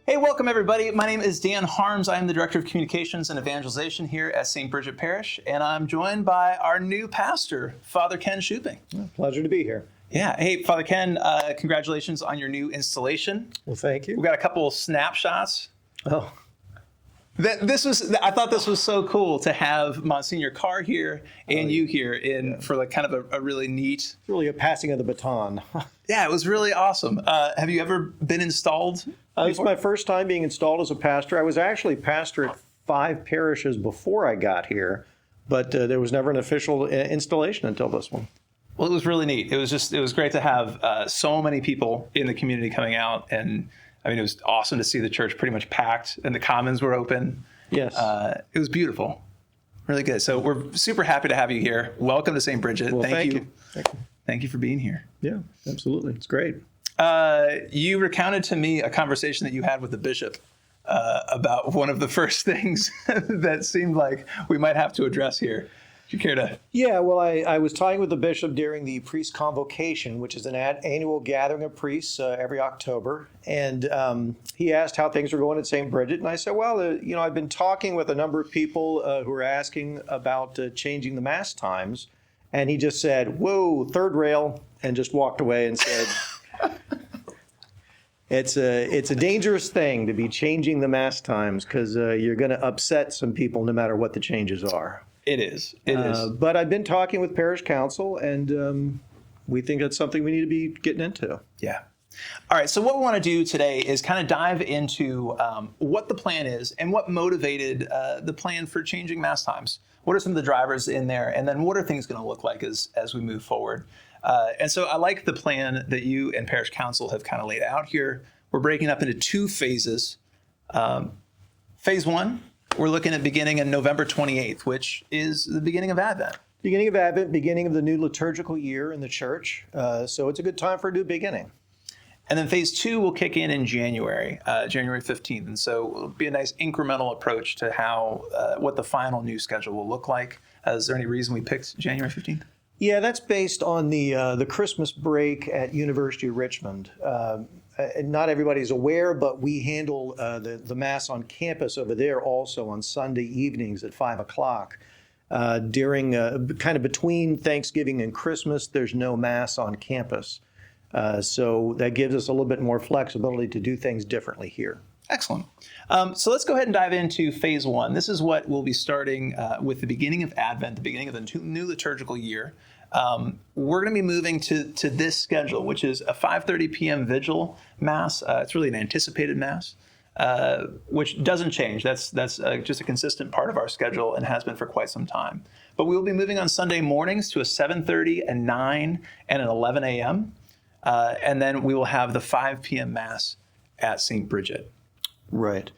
Hey, welcome everybody. My name is Dan Harms. I am the Director of Communications and Evangelization here at St. Bridget Parish, and I'm joined by our new pastor, Father Ken Shuping. Pleasure to be here. Yeah. Hey, Father Ken, congratulations on your new installation. Well, thank you. We've got a couple of snapshots. Oh, I thought this was so cool to have Monsignor Carr here and you here for like kind of a really neat. It's really a passing of the baton. Yeah, it was really awesome. Have you ever been installed? It's my first time being installed as a pastor. I was actually pastor at 5 parishes before I got here, but there was never an official installation until this one. Well, it was really neat. It was great to have so many people in the community coming out, and I mean, it was awesome to see the church pretty much packed, and the commons were open. Yes. It was beautiful. Really good. So we're super happy to have you here. Welcome to St. Bridget. Well, thank you. Thank you for being here. Yeah, absolutely. It's great. You recounted to me a conversation that you had with the bishop about one of the first things that seemed like we might have to address here. Do you care to? Yeah, well, I was talking with the bishop during the priest convocation, which is an annual gathering of priests every October. And he asked how things were going at St. Bridget. And I said, well, I've been talking with a number of people who are asking about changing the Mass times. And he just said, whoa, third rail, and just walked away and said, it's a dangerous thing to be changing the Mass times because you're going to upset some people no matter what the changes are. It is. It is. But I've been talking with Parish Council, and we think that's something we need to be getting into. Yeah. All right. So what we want to do today is kind of dive into what the plan is and what motivated the plan for changing Mass times. What are some of the drivers in there? And then what are things going to look like as we move forward? And so I like the plan that you and Parish Council have kind of laid out here. We're breaking up into 2 phases. Phase 1. We're looking at beginning on November 28th, which is the beginning of Advent. Beginning of Advent, beginning of the new liturgical year in the church. So it's a good time for a new beginning. And then phase 2 will kick in January, January 15th. And so it'll be a nice incremental approach to how, what the final new schedule will look like. Is there any reason we picked January 15th? Yeah, that's based on the Christmas break at University of Richmond. Not everybody's aware, but we handle the Mass on campus over there also on Sunday evenings at 5 o'clock. During kind of between Thanksgiving and Christmas, there's no Mass on campus. So that gives us a little bit more flexibility to do things differently here. Excellent. So let's go ahead and dive into phase 1. This is what we'll be starting with the beginning of Advent, the beginning of the new liturgical year. We're going to be moving to this schedule, which is a 5:30 p.m. vigil Mass. It's really an anticipated Mass, which doesn't change. That's just a consistent part of our schedule and has been for quite some time. But we will be moving on Sunday mornings to a 7:30, a 9, and an 11 a.m. And then we will have the 5 p.m. Mass at St. Bridget. Right.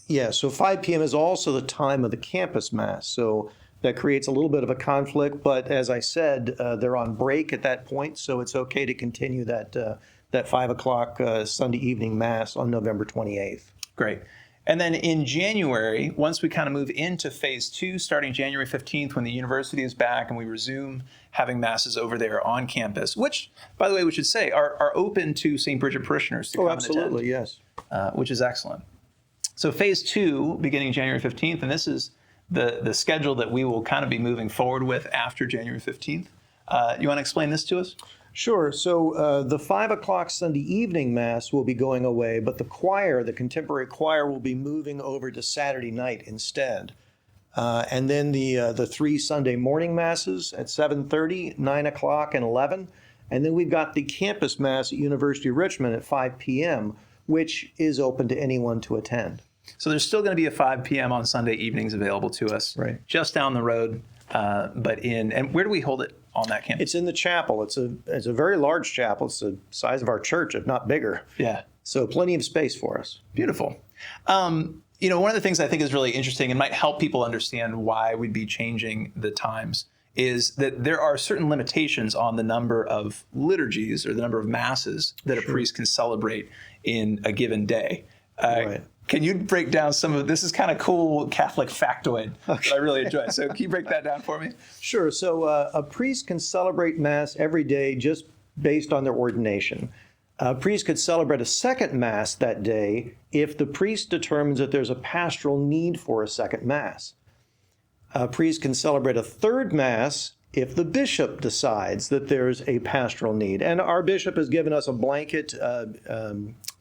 Yeah, so 5 p.m. is also the time of the campus Mass. So that creates a little bit of a conflict. But as I said, they're on break at that point. So it's okay to continue that 5 o'clock Sunday evening Mass on November 28th. Great. And then in January, once we kind of move into phase 2, starting January 15th, when the university is back and we resume having Masses over there on campus, which, by the way, we should say, are open to St. Bridget parishioners to come and attend. Absolutely, yes. Which is excellent. So phase 2, beginning January 15th, and this is the schedule that we will kind of be moving forward with after January 15th. You want to explain this to us? Sure. So the 5 o'clock Sunday evening Mass will be going away, but the choir, the contemporary choir, will be moving over to Saturday night instead. And then the 3 Sunday morning Masses at 7:30, 9 o'clock, and 11. And then we've got the campus Mass at University of Richmond at 5 p.m., which is open to anyone to attend. So there's still going to be a 5 p.m. on Sunday evenings available to us, right, just down the road. And where do we hold it on that campus? It's in the chapel. It's a very large chapel. It's the size of our church, if not bigger. Yeah. So plenty of space for us. Beautiful. One of the things I think is really interesting and might help people understand why we'd be changing the times is that there are certain limitations on the number of liturgies or the number of Masses that a priest can celebrate in a given day. Right. Can you break down some of this? Is kind of cool Catholic factoid that I really enjoy. So can you break that down for me? Sure. So a priest can celebrate Mass every day just based on their ordination. A priest could celebrate a second Mass that day if the priest determines that there's a pastoral need for a second Mass. A priest can celebrate a third Mass if the bishop decides that there's a pastoral need. And our bishop has given us a blanket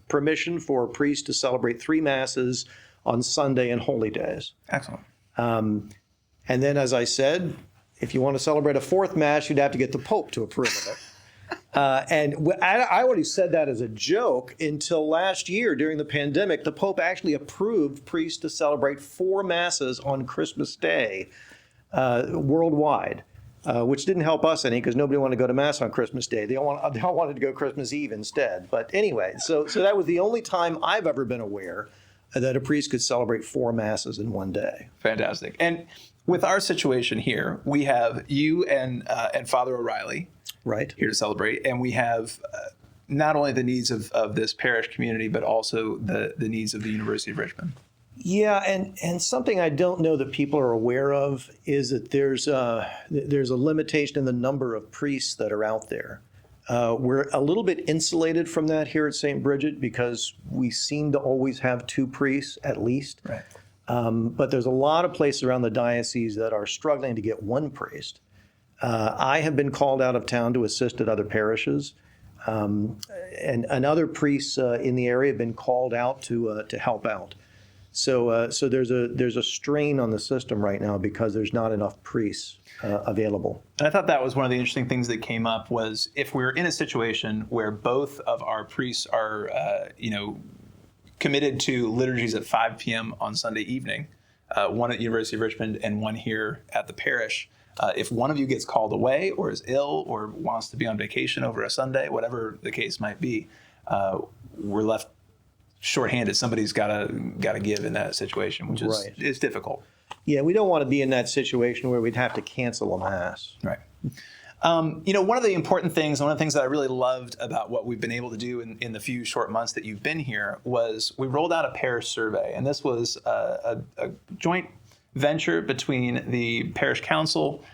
permission for priests to celebrate 3 Masses on Sunday and holy days. Excellent. And then, as I said, if you want to celebrate a 4th Mass, you'd have to get the Pope to approve of it. And I already said that as a joke until last year during the pandemic. The Pope actually approved priests to celebrate 4 Masses on Christmas Day worldwide, which didn't help us any because nobody wanted to go to Mass on Christmas Day. They all wanted to go Christmas Eve instead. But anyway, so that was the only time I've ever been aware that a priest could celebrate 4 Masses in one day. Fantastic. And with our situation here, we have you and Father O'Reilly Right. here to celebrate, and we have not only the needs of this parish community, but also the needs of the University of Richmond. Yeah, and something I don't know that people are aware of is that there's a limitation in the number of priests that are out there. We're a little bit insulated from that here at St. Bridget because we seem to always have 2 priests at least. Right. But there's a lot of places around the diocese that are struggling to get 1 priest. I have been called out of town to assist at other parishes, and other priests in the area have been called out to help out. So there's a strain on the system right now because there's not enough priests available. And I thought that was one of the interesting things that came up was if we're in a situation where both of our priests are, committed to liturgies at 5 p.m. on Sunday evening, one at the University of Richmond and one here at the parish. If one of you gets called away or is ill or wants to be on vacation over a Sunday, whatever the case might be, we're left shorthanded. Somebody's got to give in that situation, which is Right. it's difficult. Yeah, we don't want to be in that situation where we'd have to cancel a Mass. Right. One of the important things, one of the things that I really loved about what we've been able to do in the few short months that you've been here was we rolled out a parish survey, and this was a joint venture between the parish council,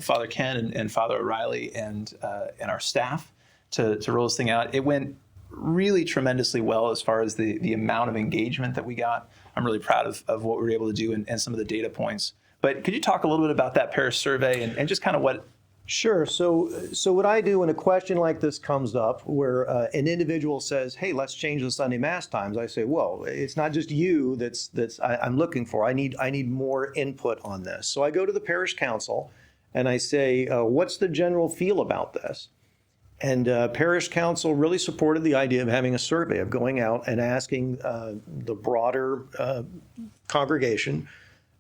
Father Ken and Father O'Reilly, and our staff to roll this thing out. It went really tremendously well as far as the amount of engagement that we got. I'm really proud of what we were able to do and some of the data points. But could you talk a little bit about that parish survey and just kind of what? Sure. So what I do when a question like this comes up where an individual says, hey, let's change the Sunday Mass times, I say, well, it's not just you I'm looking for. I need more input on this. So I go to the parish council and I say, what's the general feel about this? And parish council really supported the idea of having a survey, of going out and asking the broader congregation,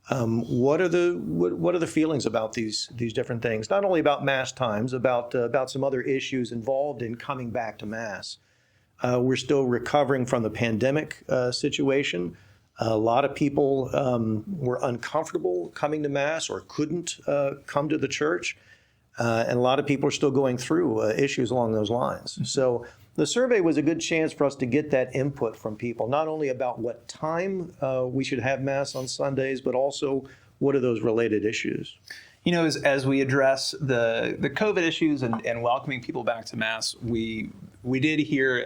what are the feelings about these different things? Not only about Mass times, about some other issues involved in coming back to Mass. We're still recovering from the pandemic situation. A lot of people were uncomfortable coming to Mass or couldn't come to the church. And a lot of people are still going through issues along those lines. So the survey was a good chance for us to get that input from people, not only about what time we should have Mass on Sundays, but also what are those related issues. As we address the COVID issues and welcoming people back to Mass, we did hear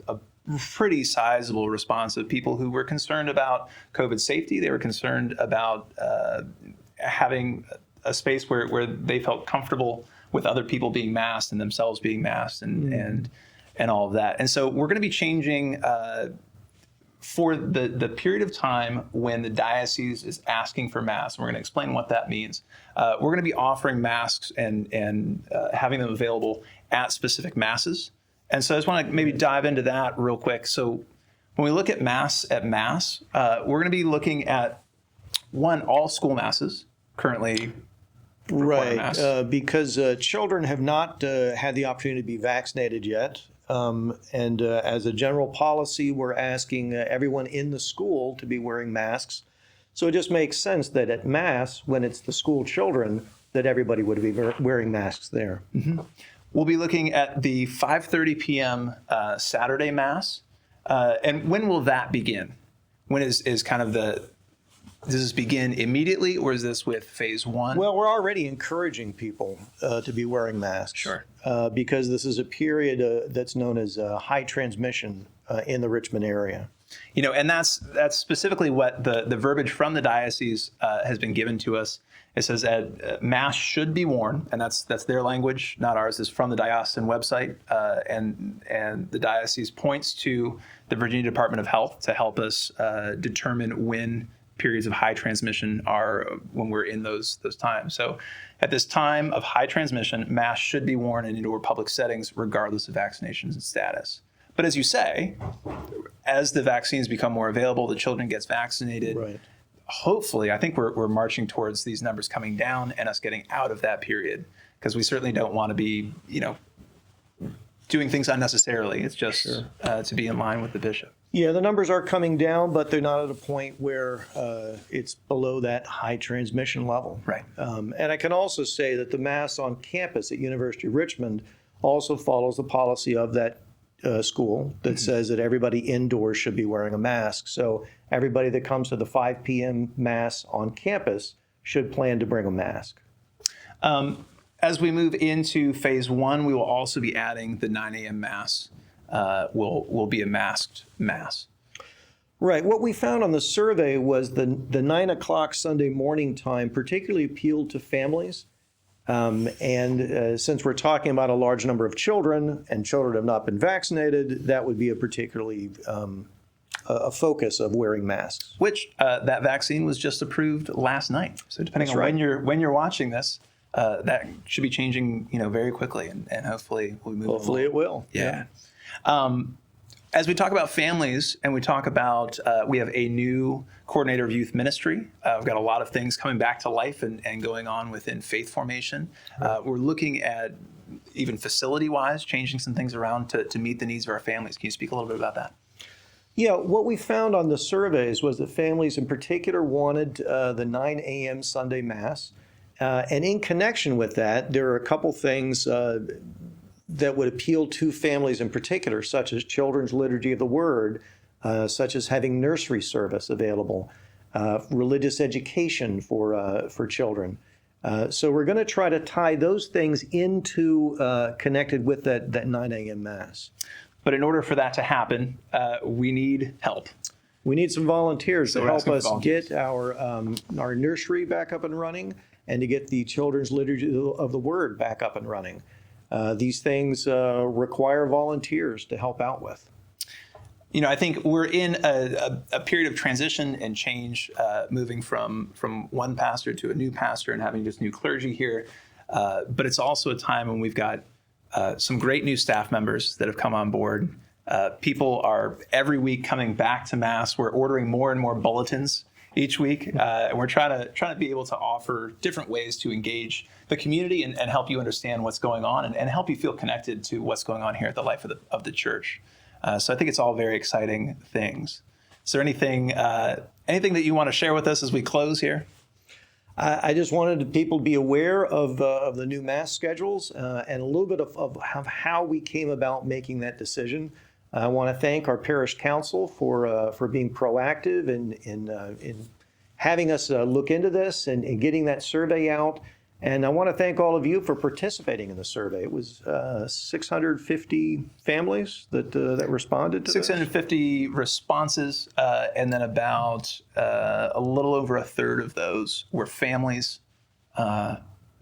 a pretty sizable response of people who were concerned about COVID safety. They were concerned about having a space where they felt comfortable with other people being masked and themselves being masked and all of that. And so we're going to be changing for the period of time when the diocese is asking for Mass. And we're going to explain what that means. We're going to be offering masks and having them available at specific Masses. And so I just want to maybe dive into that real quick. So when we look at Mass, we're going to be looking at all school Masses currently. Right, because children have not had the opportunity to be vaccinated yet. And as a general policy, we're asking everyone in the school to be wearing masks. So it just makes sense that at Mass, when it's the school children, that everybody would be wearing masks there. Mm-hmm. We'll be looking at the 5:30 p.m. Saturday Mass. And when will that begin? When is kind of does this begin immediately, or is this with phase one? Well, we're already encouraging people to be wearing masks. Sure. Because this is a period that's known as high transmission in the Richmond area. And that's specifically what the verbiage from the diocese has been given to us. It says that masks should be worn, and that's their language, not ours. It's from the diocesan website, and the diocese points to the Virginia Department of Health to help us determine when periods of high transmission are when we're in those times. So at this time of high transmission, masks should be worn in indoor public settings regardless of vaccinations status. But as you say, as the vaccines become more available, the children gets vaccinated. Right. Hopefully, I think we're marching towards these numbers coming down and us getting out of that period, because we certainly don't want to be, doing things unnecessarily. It's just to be in line with the bishop. Yeah, the numbers are coming down, but they're not at a point where it's below that high transmission level. Right. And I can also say that the Mass on campus at University of Richmond also follows the policy of that school that says that everybody indoors should be wearing a mask. So everybody that comes to the 5 p.m. Mass on campus should plan to bring a mask. As we move into phase one, we will also be adding the 9 a.m. Mass. Will be a masked Mass. Right. What we found on the survey was the 9 o'clock Sunday morning time particularly appealed to families. And since we're talking about a large number of children and children have not been vaccinated, that would be a particularly a focus of wearing masks. Which that vaccine was just approved last night. So depending That's on right. when you're watching this, that should be changing very quickly, and hopefully we'll move. Hopefully it will. Yeah. As we talk about families and we talk about, we have a new coordinator of youth ministry. We've got a lot of things coming back to life and going on within faith formation. We're looking at, even facility-wise, changing some things around to meet the needs of our families. Can you speak a little bit about that? Yeah, what we found on the surveys was that families in particular wanted the 9 a.m. Sunday Mass. And in connection with that, there are a couple things that would appeal to families in particular, such as children's liturgy of the word, such as having nursery service available, religious education for children. So we're going to try to tie those things into connected with that 9 a.m. Mass. But in order for that to happen, we need help. We need some volunteers to help us volunteers. get our nursery back up and running and to get the children's liturgy of the word back up and running. These things require volunteers to help out with. I think we're in a period of transition and change, moving from one pastor to a new pastor and having just new clergy here. But it's also a time when we've got some great new staff members that have come on board. People are every week coming back to Mass. We're ordering more and more bulletins each week, and we're trying to be able to offer different ways to engage the community and help you understand what's going on and help you feel connected to what's going on here at the life of the church. So I think it's all very exciting things. Is there anything that you want to share with us as we close here? I just wanted people to be aware of the new Mass schedules and a little bit of how we came about making that decision. I want to thank our parish council for being proactive in having us look into this and getting that survey out. And I want to thank all of you for participating in the survey. It was 650 families that responded to 650 responses, and then about a little over a third of those were families.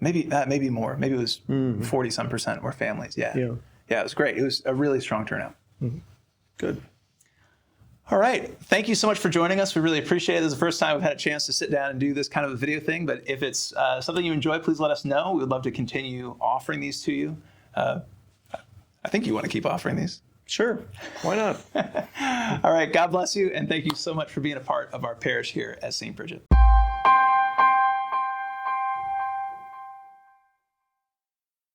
Maybe more. Maybe it was 40-some% were families. Yeah, it was great. It was a really strong turnout. Mm-hmm. Good. All right. Thank you so much for joining us. We really appreciate it. This is the first time we've had a chance to sit down and do this kind of a video thing. But if it's something you enjoy, please let us know. We would love to continue offering these to you. I think you want to keep offering these. Sure. Why not? All right. God bless you. And thank you so much for being a part of our parish here at St. Bridget.